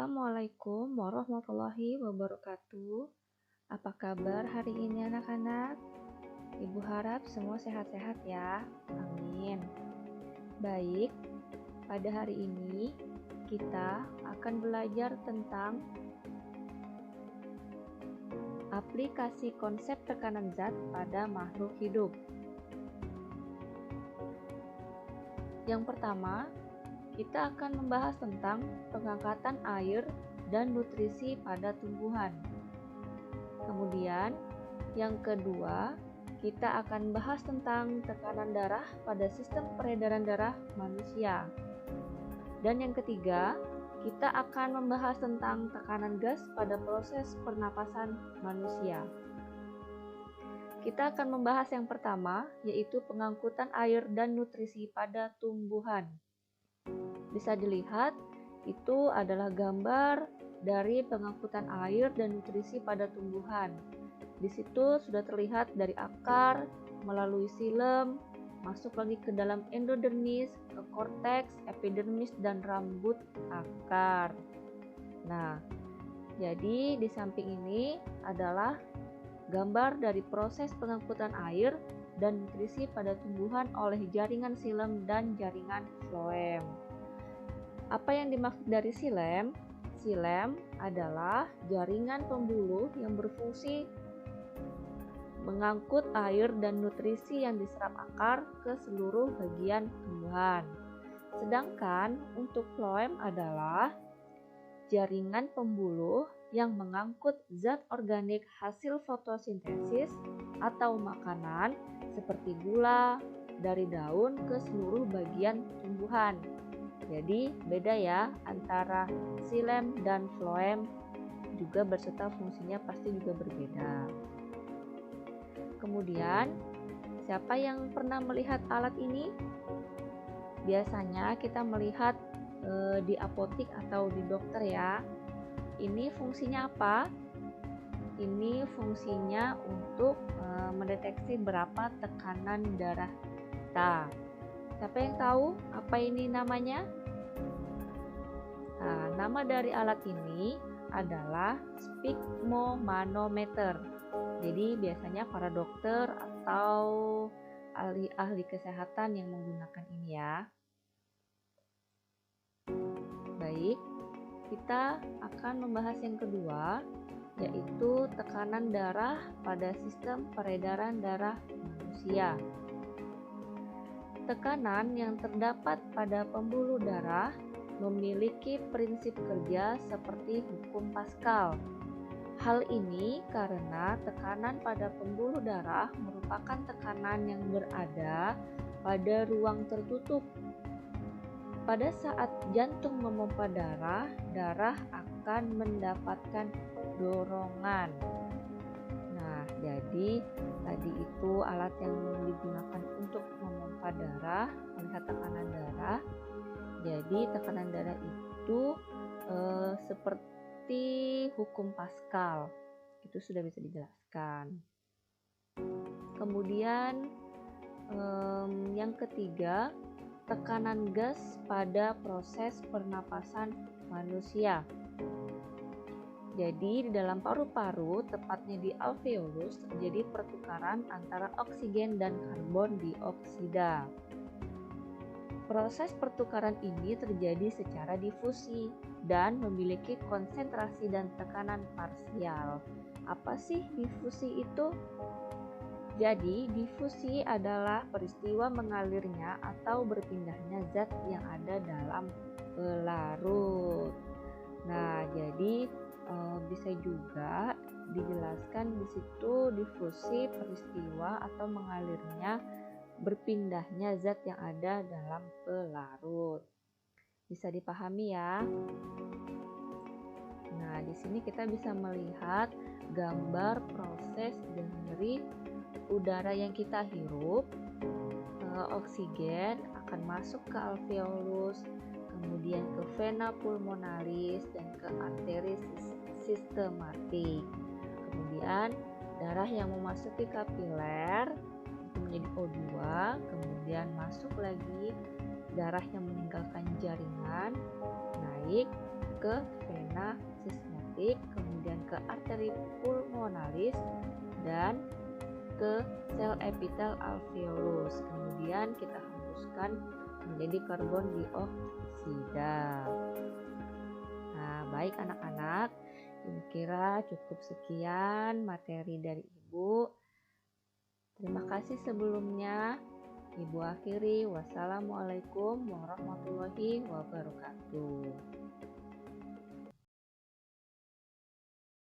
Assalamualaikum warahmatullahi wabarakatuh. Apa kabar hari ini anak-anak? Ibu harap semua sehat-sehat ya. Amin. Baik, pada hari ini kita akan belajar tentang aplikasi konsep tekanan zat pada makhluk hidup. Yang pertama, kita akan membahas tentang pengangkatan air dan nutrisi pada tumbuhan. Kemudian, yang kedua, kita akan bahas tentang tekanan darah pada sistem peredaran darah manusia. Dan yang ketiga, kita akan membahas tentang tekanan gas pada proses pernapasan manusia. Kita akan membahas yang pertama, yaitu pengangkutan air dan nutrisi pada tumbuhan. Bisa dilihat, itu adalah gambar dari pengangkutan air dan nutrisi pada tumbuhan. Di situ sudah terlihat dari akar, melalui xilem, masuk lagi ke dalam endodermis, ke korteks, epidermis, dan rambut akar. Nah, jadi di samping ini adalah gambar dari proses pengangkutan air dan nutrisi pada tumbuhan oleh jaringan xilem dan jaringan floem. Apa yang dimaksud dari xilem? Xilem adalah jaringan pembuluh yang berfungsi mengangkut air dan nutrisi yang diserap akar ke seluruh bagian tumbuhan. Sedangkan untuk floem adalah jaringan pembuluh yang mengangkut zat organik hasil fotosintesis atau makanan seperti gula dari daun ke seluruh bagian tumbuhan. Jadi beda ya antara xilem dan floem, juga berserta fungsinya pasti juga berbeda. Kemudian, siapa yang pernah melihat alat ini? Biasanya kita melihat di apotik atau di dokter ya. Ini fungsinya apa? Ini fungsinya untuk mendeteksi berapa tekanan darah kita. Siapa yang tahu apa ini namanya? Nah, nama dari alat ini adalah sphygmomanometer. Jadi biasanya para dokter atau ahli-ahli kesehatan yang menggunakan ini ya. Baik, kita akan membahas yang kedua, yaitu tekanan darah pada sistem peredaran darah manusia. Tekanan yang terdapat pada pembuluh darah memiliki prinsip kerja seperti hukum Pascal. Hal ini karena tekanan pada pembuluh darah merupakan tekanan yang berada pada ruang tertutup. Pada saat jantung memompa darah, darah akan mendapatkan dorongan. Nah, jadi tadi itu alat yang digunakan untuk memompa darah, melihat tekanan darah. Jadi tekanan darah itu seperti hukum Pascal, itu sudah bisa dijelaskan. Kemudian yang ketiga, tekanan gas pada proses pernapasan manusia. Jadi di dalam paru-paru, tepatnya di alveolus, terjadi pertukaran antara oksigen dan karbon dioksida. Proses pertukaran ini terjadi secara difusi dan memiliki konsentrasi dan tekanan parsial. Apa sih difusi itu? Jadi, difusi adalah peristiwa mengalirnya atau berpindahnya zat yang ada dalam pelarut. Nah, jadi bisa juga dijelaskan di situ difusi peristiwa atau mengalirnya berpindahnya zat yang ada dalam pelarut. Bisa dipahami ya? Nah, di sini kita bisa melihat gambar proses dari udara yang kita hirup. Oksigen akan masuk ke alveolus, kemudian ke vena pulmonalis dan ke arteri sistematik. Kemudian darah yang memasuki kapiler menjadi O2, kemudian masuk lagi darah yang meninggalkan jaringan naik ke vena vena sistematik, kemudian ke arteri pulmonalis, dan ke sel epitel alveolus. Kemudian kita hembuskan menjadi karbon dioksida. Nah, baik anak-anak, Ibu kira cukup sekian materi dari Ibu. Terima kasih sebelumnya. Ibu akhiri, wassalamualaikum warahmatullahi wabarakatuh.